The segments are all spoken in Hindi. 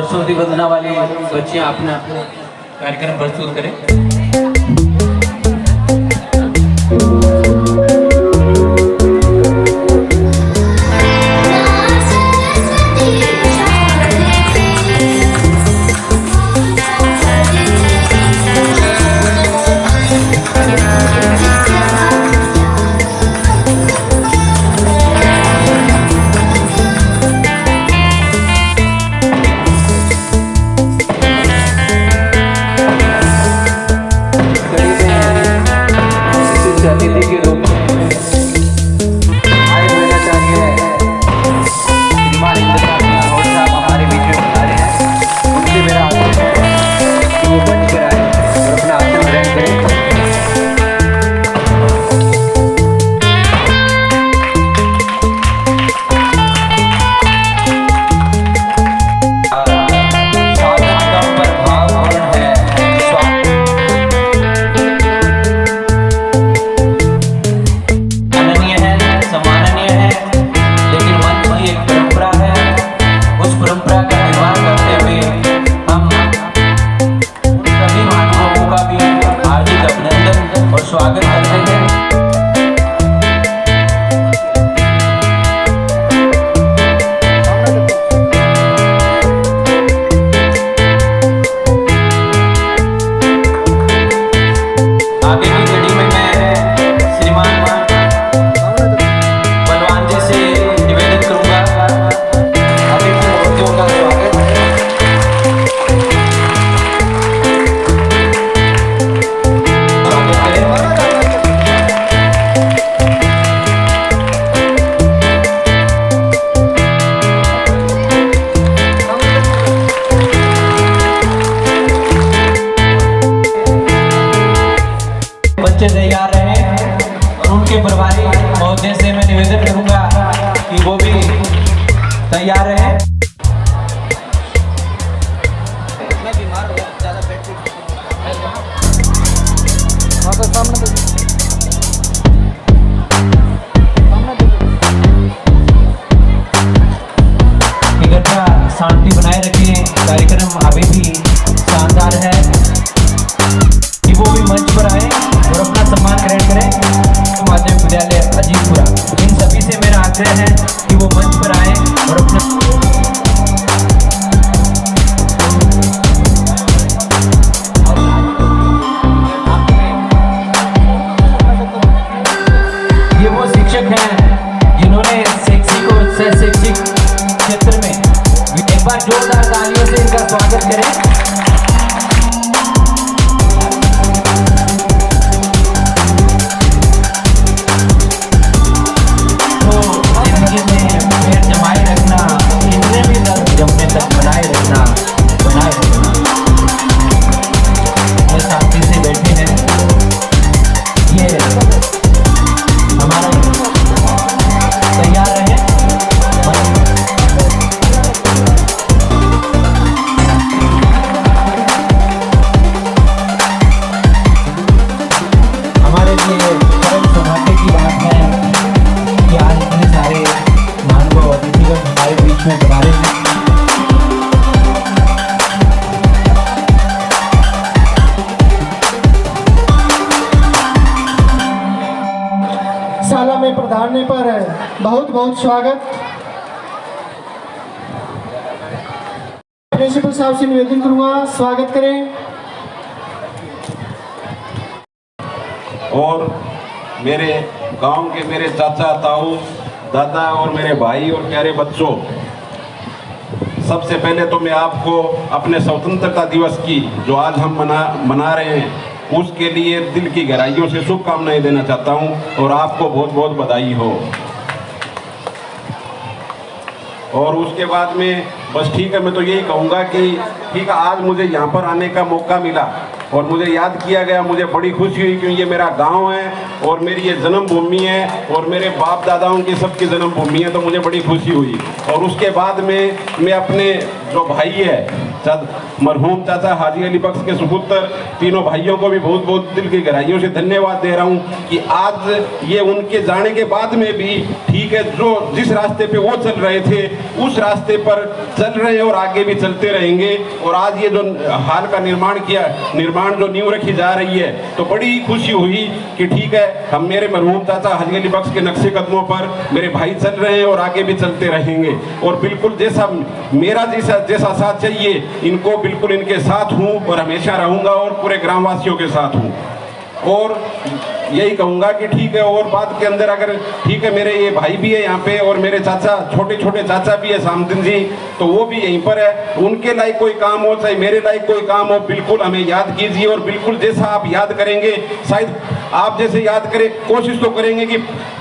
सरस्वती वंदना वाली बच्चियां अपना कार्यक्रम प्रस्तुत करें। स्वागत करते हैं। आगे की कड़ी में मैं श्रीमान बलवान जी से निवेदन करूंगा, अभी की मूर्तियों का स्वागत बच्चे तैयार रहे और उनके प्रभारी महोदय से मैं निवेदन करूंगा कि वो भी तैयार रहे। शांति बनाए रखिए, कार्यक्रम अभी भी शानदार है कि वो भी मंच पर आए और अपना सम्मान ग्रहण करें। माध्यमिक विद्यालय अजीतपुरा, इन सभी से मेरा आग्रह है कि वो मंच पर आए और अपना ये वो शिक्षक हैं जिन्होंने शैक्षिक और शैक्षिक क्षेत्र में, एक बार जोरदार तालियों से इनका स्वागत करें। शाला में पधारने पर बहुत बहुत स्वागत। प्रिंसिपल साहब से निवेदन करूंगा, स्वागत करें। और मेरे गांव के मेरे चाचा ताऊ दादा और मेरे भाई और प्यारे बच्चों, सबसे पहले तो मैं आपको अपने स्वतंत्रता दिवस की जो आज हम मना रहे हैं उसके लिए दिल की गहराइयों से शुभकामनाएं देना चाहता हूं और आपको बहुत बहुत बधाई हो। और उसके बाद में बस ठीक है, मैं तो यही कहूँगा कि ठीक है, आज मुझे यहाँ पर आने का मौका मिला और मुझे याद किया गया, मुझे बड़ी खुशी हुई क्योंकि ये मेरा गांव है और मेरी ये जन्मभूमि है और मेरे बाप दादाओं की सबकी जन्मभूमि है, तो मुझे बड़ी खुशी हुई। और उसके बाद में मैं अपने जो भाई है मरहूम चाचा हाजी अली बख्श के सुपुत्र, तीनों भाइयों को भी बहुत बहुत दिल की गहराइयों से धन्यवाद दे रहा हूँ कि आज ये उनके जाने के बाद में भी ठीक है, जो जिस रास्ते पे वो चल रहे थे उस रास्ते पर चल रहे हैं और आगे भी चलते रहेंगे। और आज ये जो हाल का निर्माण जो नींव रखी जा रही है, तो बड़ी खुशी हुई कि ठीक है, हम मेरे मरहूम चाचा हाजी अली बख्श के नक्शे कदमों पर मेरे भाई चल रहे हैं और आगे भी चलते रहेंगे। और बिल्कुल जैसा मेरा जैसा साथ चाहिए, इनको बिल्कुल इनके साथ हूँ और हमेशा रहूंगा और पूरे ग्रामवासियों के साथ हूँ। और यही कहूँगा कि ठीक है, और बात के अंदर अगर ठीक है, मेरे ये भाई भी है यहाँ पे और मेरे चाचा छोटे छोटे चाचा भी है सामदिन जी, तो वो भी यहीं पर है। उनके लायक कोई काम हो चाहे मेरे लायक कोई काम हो, बिल्कुल हमें याद कीजिए। और बिल्कुल जैसा आप याद करेंगे, शायद आप जैसे याद करें, कोशिश तो करेंगे कि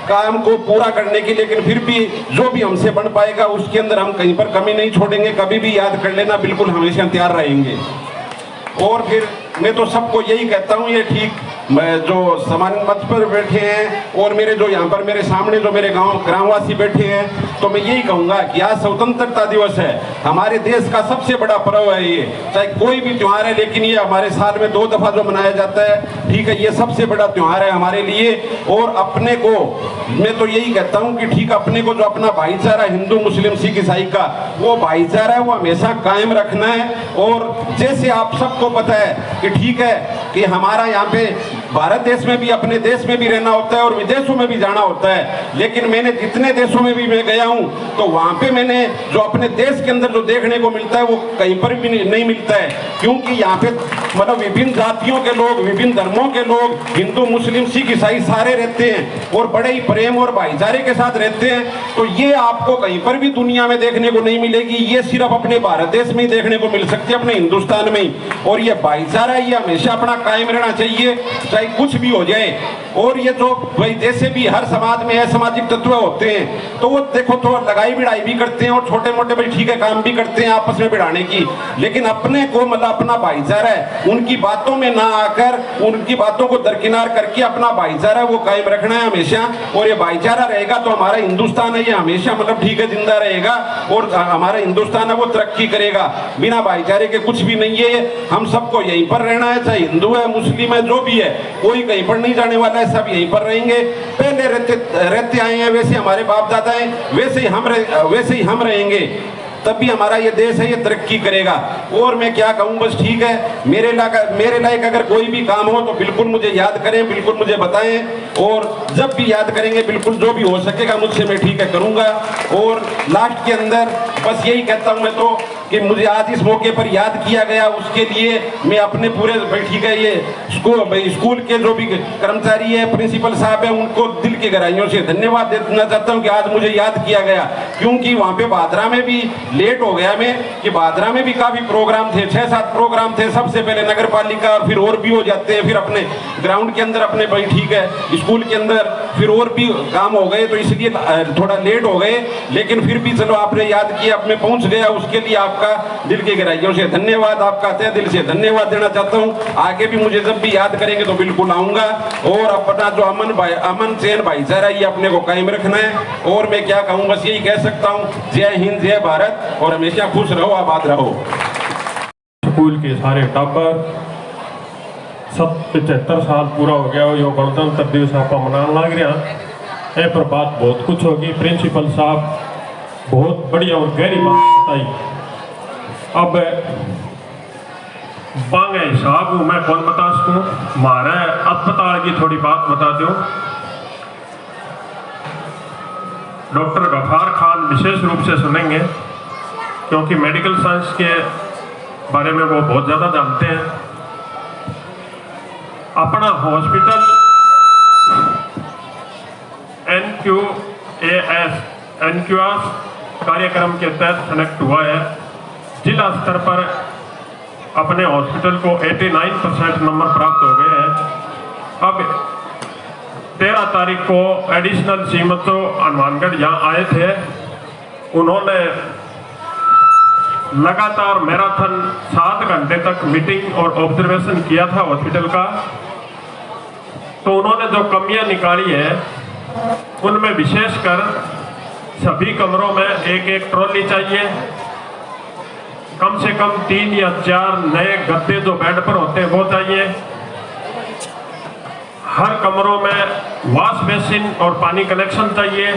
काम को पूरा करने की, लेकिन फिर भी जो भी हमसे बन पाएगा उसके अंदर हम कहीं पर कमी नहीं छोड़ेंगे। कभी भी याद कर लेना, बिल्कुल हमेशा तैयार रहेंगे। और फिर मैं तो सबको यही कहता हूँ, ये ठीक मैं जो समान मंच पर बैठे हैं और मेरे जो यहाँ पर मेरे सामने जो मेरे ग्रामवासी बैठे हैं, तो मैं यही कहूँगा कि आज स्वतंत्रता दिवस है, हमारे देश का सबसे बड़ा पर्व है ये। चाहे कोई भी त्यौहार है, लेकिन ये हमारे साल में 2 दफा जो मनाया जाता है, ठीक है, ये सबसे बड़ा त्यौहार है हमारे लिए। और अपने को मैं तो यही कहता हूँ कि ठीक, अपने को जो अपना भाईचारा हिंदू मुस्लिम सिख ईसाई का वो भाईचारा है, वो हमेशा कायम रखना है। और जैसे आप सबको पता है कि ठीक है कि हमारा यहाँ पे भारत देश में भी, अपने देश में भी रहना होता है और विदेशों में भी जाना होता है, लेकिन मैंने जितने देशों में भी मैं गया हूँ, तो वहाँ पे मैंने जो अपने देश के अंदर जो देखने को मिलता है वो कहीं पर भी नहीं मिलता है। क्योंकि यहाँ पे मतलब विभिन्न जातियों के लोग, विभिन्न धर्मों के लोग, हिंदू मुस्लिम सिख ईसाई सारे रहते हैं और बड़े ही प्रेम और भाईचारे के साथ रहते हैं। तो ये आपको कहीं पर भी दुनिया में देखने को नहीं मिलेगी, ये सिर्फ अपने भारत देश में ही देखने को मिल सकती है, अपने हिंदुस्तान में ही। और ये भाईचारा ये हमेशा अपना कायम रहना चाहिए, चाहे कुछ भी हो जाए। और ये जो भाई जैसे भी हर समाज में असामाजिक तत्व होते हैं, तो वो देखो तो लगाई भिड़ाई भी करते हैं और छोटे मोटे भाई ठीक है काम भी करते हैं आपस में भिड़ाने की, लेकिन अपने को मतलब अपना भाईचारा है, उनकी बातों में ना आकर उनकी बातों को दरकिनार करके अपना भाईचारा वो कायम रखना है हमेशा। और ये भाईचारा रहेगा तो हमारा हिंदुस्तान है ये हमेशा मतलब ठीक है जिंदा रहेगा और हमारा हिंदुस्तान है वो तरक्की करेगा। बिना भाईचारे के कुछ भी नहीं है। हम सबको यहीं पर रहना है, चाहे हिंदू है मुस्लिम है जो भी है, कोई कहीं पर नहीं जाने वाला है, सब यहीं पर रहेंगे। पहले रहते आए हैं, वैसे हमारे बाप दादा हैं, वैसे ही हम रहेंगे, तब भी हमारा ये देश है ये तरक्की करेगा। और मैं क्या कहूँ, बस ठीक है, मेरे लायक अगर कोई भी काम हो तो बिल्कुल मुझे याद करें, बिल्कुल मुझे बताएं। और जब भी याद करेंगे बिल्कुल जो भी हो सकेगा मुझसे मैं ठीक है करूँगा। और लास्ट के अंदर बस यही कहता हूँ मैं तो कि मुझे आज इस मौके पर याद किया गया, उसके लिए मैं अपने पूरे ठीक है ये स्कूल के जो भी कर्मचारी है, प्रिंसिपल साहब है, उनको दिल की गहराइयों से धन्यवाद देना चाहता हूँ कि आज मुझे याद किया गया। क्योंकि वहाँ पे भादरा में भी लेट हो गया मैं, कि भादरा में भी काफी प्रोग्राम थे, 6-7 प्रोग्राम थे। सबसे पहले नगर पालिका और फिर और भी हो जाते हैं, फिर अपने ग्राउंड के अंदर अपने भाई ठीक है स्कूल के अंदर फिर और भी काम हो गए, तो इसलिए थोड़ा लेट हो गए। लेकिन फिर भी चलो आपने याद किया, अब मैं पहुंच गया, उसके लिए आपका दिल की गहराइयों से धन्यवाद, आपका तहे दिल से धन्यवाद देना चाहता हूं। आगे भी मुझे जब भी याद करेंगे तो बिल्कुल आऊंगा। और अपना जो अमन चैन भाईचारा ये अपने को कायम रखना है। और मैं क्या कहूँ, बस यही कह सकता हूँ, जय हिंद जय भारत, और हमेशा खुश रहो आबाद रहो। स्कूल के सारे टाबर 75 साल पूरा हो गया, यो गणतंत्र दिवस आप मनाने लग रहा है, पर बात बहुत कुछ होगी। प्रिंसिपल साहब बहुत बढ़िया और गहरी बात बताई। अब बांगे साहब हूँ मैं, कौन बता सकूँ, मारा अस्पताल की थोड़ी बात बता दो। डॉक्टर गफार खान विशेष रूप से सुनेंगे, क्योंकि मेडिकल साइंस के बारे में वो बहुत ज़्यादा जानते हैं। अपना हॉस्पिटल NQAS कार्यक्रम के तहत सेलेक्ट हुआ है। जिला स्तर पर अपने हॉस्पिटल को 89% नंबर प्राप्त हो गए हैं। अब 13 तारीख को एडिशनल सीमतो हनुमानगढ़ यहाँ आए थे, उन्होंने लगातार मैराथन 7 घंटे तक मीटिंग और ऑब्जर्वेशन किया था हॉस्पिटल का। तो उन्होंने जो कमियां निकाली है उनमें विशेषकर सभी कमरों में एक ट्रॉली चाहिए, कम से कम 3 या 4 नए गद्दे जो बेड पर होते हैं वो चाहिए। हर कमरों में वॉश बेसिन और पानी कनेक्शन चाहिए।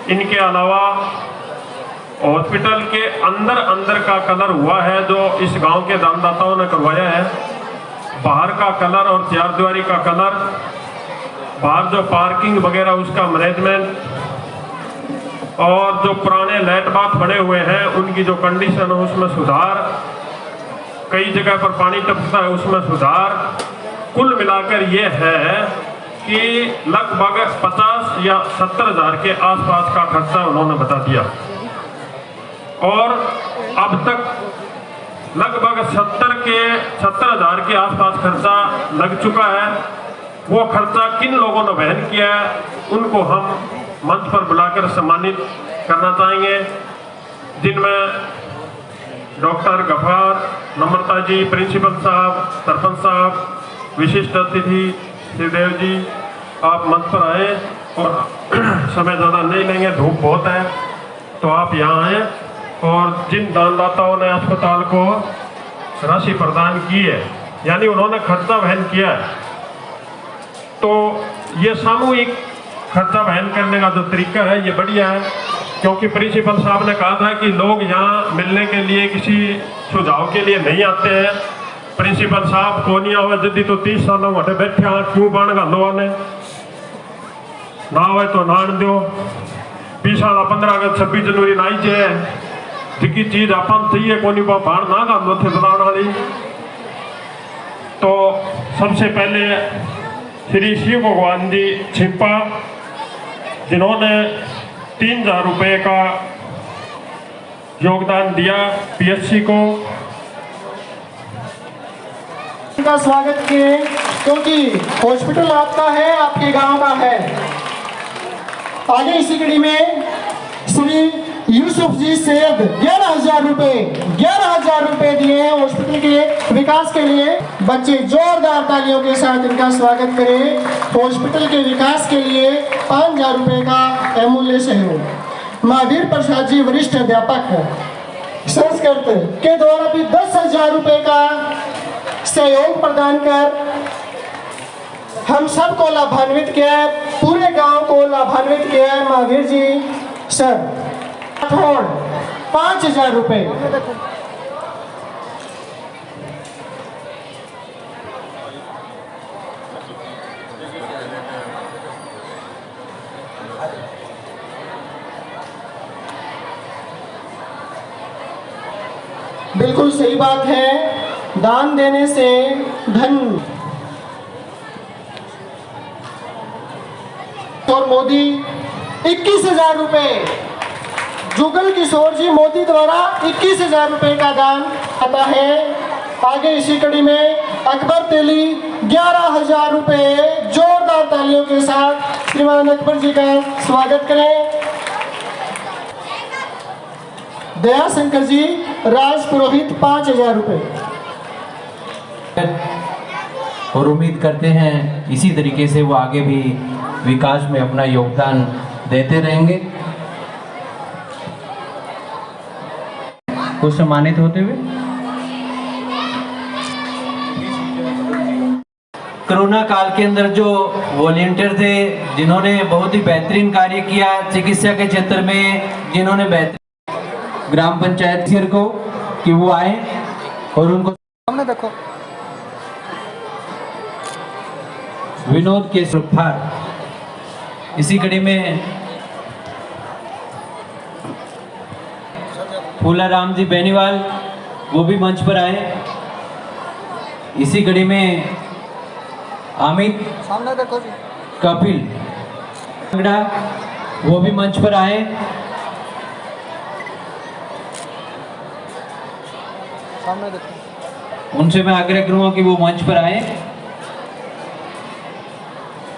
इनके अलावा हॉस्पिटल के अंदर का कलर हुआ है जो इस गांव के दानदाताओं ने करवाया है। बाहर का कलर और चारदीवारी का कलर, बाहर जो पार्किंग वगैरह उसका मैनेजमेंट, और जो पुराने लेट बाथ बने हुए हैं उनकी जो कंडीशन है उसमें सुधार, कई जगह पर पानी टपकता है उसमें सुधार। कुल मिलाकर ये है कि लगभग 50 या 70 हज़ार के आसपास का खर्चा उन्होंने बता दिया। और अब तक लगभग 70 हज़ार के आसपास खर्चा लग चुका है। वो खर्चा किन लोगों ने वहन किया है उनको हम मंच पर बुलाकर सम्मानित करना चाहेंगे, जिनमें डॉक्टर गफार, नम्रता जी, प्रिंसिपल साहब, सरपंच साहब, विशिष्ट अतिथि शिवदेव जी, आप मंच पर आए और समय ज़्यादा नहीं लेंगे, धूप बहुत है, तो आप यहाँ आए। और जिन दानदाताओं ने अस्पताल को राशि प्रदान की है, यानी उन्होंने खर्चा वहन किया है, तो ये सामूहिक खर्चा वहन करने का जो तरीका है ये बढ़िया है। क्योंकि प्रिंसिपल साहब ने कहा था कि लोग यहाँ मिलने के लिए किसी सुझाव के लिए नहीं आते हैं। प्रिंसिपल साहब को नहीं आवे जल्दी तो 30 सालों घटे बैठे हाँ क्यों बन गा लो ने ना आवे तो नान दो 20 साल 15 अगस्त 26 जनवरी नाई जे जिकी चीज अपन चाहिए कोनी को बाण ना गा लो थे बनाने वाली। तो सबसे पहले श्री शिव भगवान जी छिपा, जिन्होंने 3000 रुपये का योगदान दिया पीएचसी को। का स्वागत किए क्योंकि हॉस्पिटल आपका है, आपके गांव का है। आगे इसी कड़ी में श्री यूसुफ जी सैयद 11,000 रुपए दिए हैं हॉस्पिटल के विकास के लिए। बच्चे जोरदार तालियों के साथ इनका स्वागत करें। हॉस्पिटल के विकास के लिए 5,000 रुपए का अमूल्य सहयोग। महावीर प्रसाद जी वरिष्ठ अध्यापक संस्कृत के द्वारा भी 10,000 रुपए का सहयोग प्रदान कर हम सबको लाभान्वित किया है, पूरे गांव को लाभान्वित किया है। महावीर जी सर 5,000 रुपए। बिल्कुल सही बात है, दान देने से धन। और मोदी 21,000 रुपए, जुगल किशोर जी मोदी द्वारा 21,000 रुपए का दान आता है। आगे इसी कड़ी में अकबर तेली 11,000 रुपए। जोरदार तालियों के साथ श्रीमान अकबर जी का स्वागत करें। दया शंकर जी राज पुरोहित 5,000 रुपए। और उम्मीद करते हैं इसी तरीके से वो आगे भी विकास में अपना योगदान देते रहेंगे। कुछ सम्मानित होते हुए कोरोना काल के अंदर जो वॉलेंटियर थे, जिन्होंने बहुत ही बेहतरीन कार्य किया चिकित्सा के क्षेत्र में, जिन्होंने बेहतरीन ग्राम पंचायत को कि वो आए और उनको हमने देखो विनोद के सुरफार। इसी कड़ी में फूलाराम जी बेनीवाल वो भी मंच पर आए। इसी कड़ी में अमित सामने देखो जी कपिल वो भी मंच पर आए। सामने देखो। उनसे मैं आग्रह करूंगा कि वो मंच पर आए।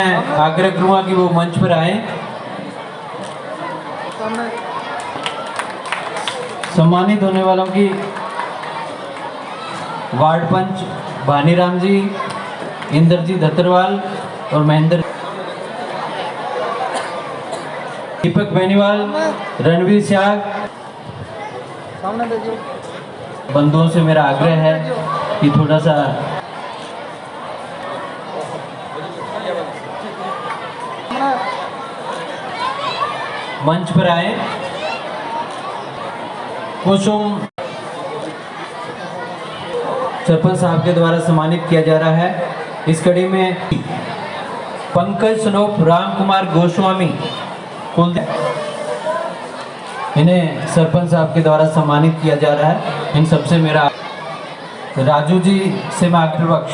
आग्रह करूंगा कि वो मंच पर आए। सम्मानित होने वालों की वार्ड पंच भानीराम जी, इंद्रजीत धतरवाल और महेंद्र, दीपक बेनीवाल, रणवीर शाह, बंधुओं से मेरा आग्रह है कि थोड़ा सा मंच पर आए। कुसुम सरपंच साहब के द्वारा सम्मानित किया जा रहा है। इस कड़ी में पंकज सनोप राम कुमार गोस्वामी इन्हें सरपंच साहब के द्वारा सम्मानित किया जा रहा है। इन सबसे मेरा राजू जी से मातृपक्ष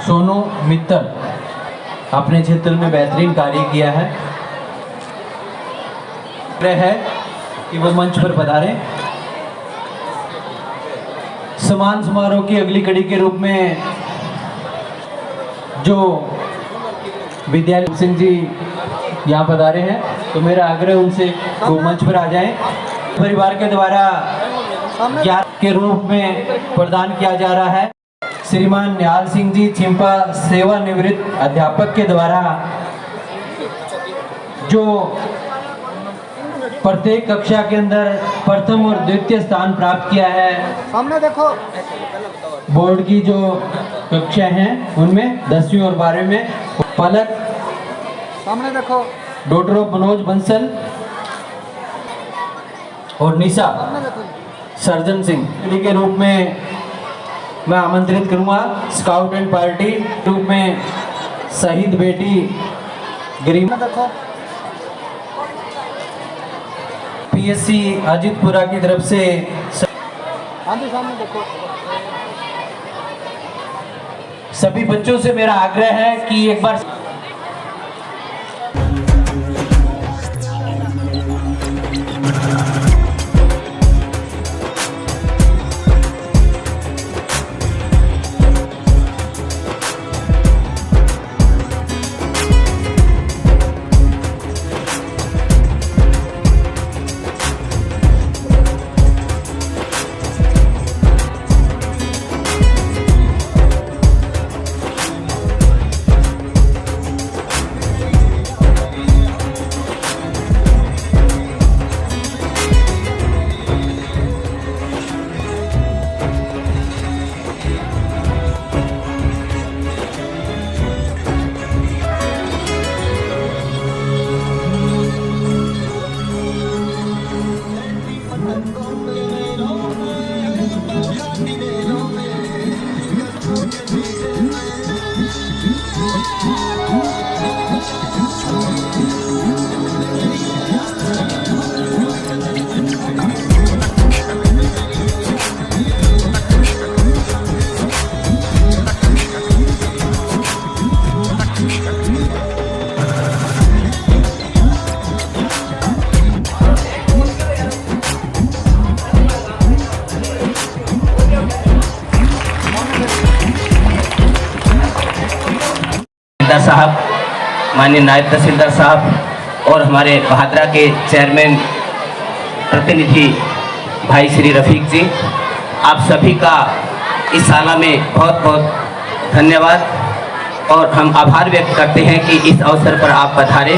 सोनू मित्तल अपने क्षेत्र में बेहतरीन कार्य किया है कि वो मंच पर पधारे। सम्मान समारोह की अगली कड़ी के रूप में जो विद्यालय सिंह जी यहाँ पधारे हैं, तो मेरा आग्रह उनसे वो मंच पर आ जाएं। परिवार के द्वारा ज्ञान के रूप में प्रदान किया जा रहा है। श्रीमान निहाल सिंह जी चिंपा सेवानिवृत्त अध्यापक के द्वारा जो प्रत्येक कक्षा के अंदर प्रथम और द्वितीय स्थान प्राप्त किया है। सामने देखो। बोर्ड की जो कक्षा हैं उनमें 10वीं और 12वीं में पलक, सामने देखो, डॉक्टर ऑफ मनोज बंसल और निशा सर्जन सिंह के रूप में मैं आमंत्रित करूंगा। स्काउट एंड पार्टी रूप में शहीद बेटी गरिमा पीएससी अजीतपुरा की तरफ से सामने देखो। सभी बच्चों से मेरा आग्रह है कि एक बार साहब, माननीय नायब तहसीलदार साहब और हमारे बहादरा के चेयरमैन प्रतिनिधि भाई श्री रफीक जी, आप सभी का इस साला में बहुत बहुत धन्यवाद और हम आभार व्यक्त करते हैं कि इस अवसर पर आप पधारे।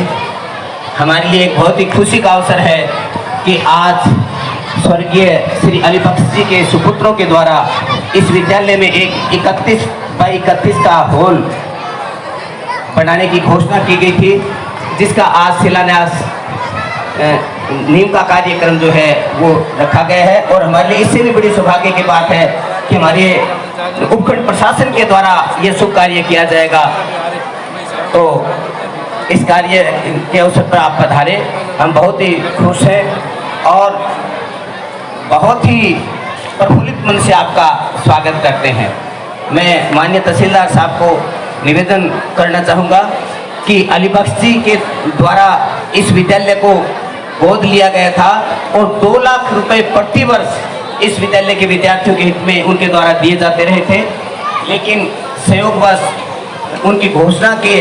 हमारे लिए एक बहुत ही खुशी का अवसर है कि आज स्वर्गीय श्री अली बख्श जी के सुपुत्रों के द्वारा इस विद्यालय में एक 31 बाई 31 का हॉल बनाने की घोषणा की गई थी, जिसका आज शिलान्यास नींव का कार्यक्रम जो है वो रखा गया है। और हमारे लिए इससे भी बड़ी सौभाग्य की बात है कि हमारे उपखंड प्रशासन के द्वारा ये शुभ कार्य किया जाएगा। तो इस कार्य के अवसर पर आप पधारे, हम बहुत ही खुश हैं और बहुत ही प्रफुल्लित मन से आपका स्वागत करते हैं। मैं माननीय तहसीलदार साहब को निवेदन करना चाहूँगा कि अली बख्श जी के द्वारा इस विद्यालय को गोद लिया गया था और 2 लाख रुपए प्रति वर्ष इस विद्यालय के विद्यार्थियों के हित में उनके द्वारा दिए जाते रहे थे, लेकिन संयोगवश उनकी घोषणा के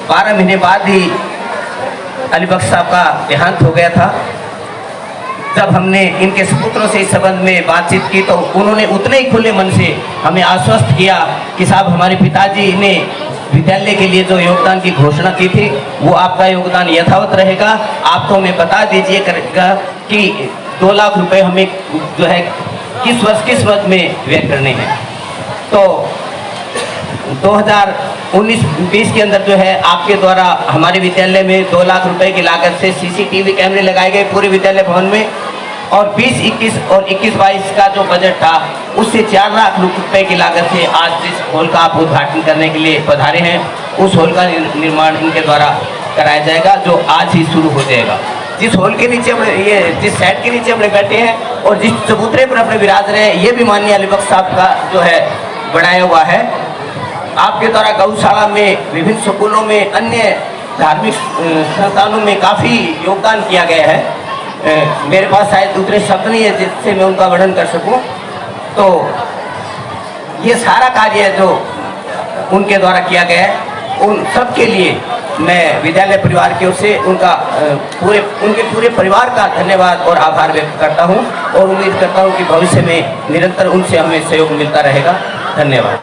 12 महीने बाद ही अली बख्श साहब का देहांत हो गया था। जब हमने इनके सुपुत्रों से इस संबंध में बातचीत की तो उन्होंने उतने ही खुले मन से हमें आश्वस्त किया कि साहब, हमारे पिताजी ने विद्यालय के लिए जो योगदान की घोषणा की थी वो आपका योगदान यथावत रहेगा। आप तो हमें बता दीजिएगा कि 2 लाख रुपए हमें जो है किस वर्ष में व्यय करने हैं। तो 2019-20 के अंदर जो है आपके द्वारा हमारे विद्यालय में 2 लाख रुपए की लागत से सीसीटीवी कैमरे लगाए गए पूरे विद्यालय भवन में, और 20-21 और 21-22 का जो बजट था उससे 4 लाख रुपए की लागत से आज जिस हॉल का आप उद्घाटन करने के लिए पधारे हैं उस हॉल का निर्माण इनके द्वारा कराया जाएगा, जो आज ही शुरू हो जाएगा। जिस हॉल के नीचे जिस साइड के नीचे अपने बैठे हैं और जिस चबूतरे पर अपने विराज रहे हैं, ये भी माननीय अली बख्श साहब का जो है बनाया हुआ है। आपके द्वारा गौशाला में, विभिन्न स्कूलों में, अन्य धार्मिक संस्थानों में काफ़ी योगदान किया गया है। मेरे पास शायद दूसरे शब्द नहीं है जिससे मैं उनका वर्णन कर सकूं। तो ये सारा कार्य जो उनके द्वारा किया गया है, उन सब के लिए मैं विद्यालय परिवार की ओर से उनके पूरे परिवार का धन्यवाद और आभार व्यक्त करता हूं, और उम्मीद करता हूं कि भविष्य में निरंतर उनसे हमें सहयोग मिलता रहेगा। धन्यवाद।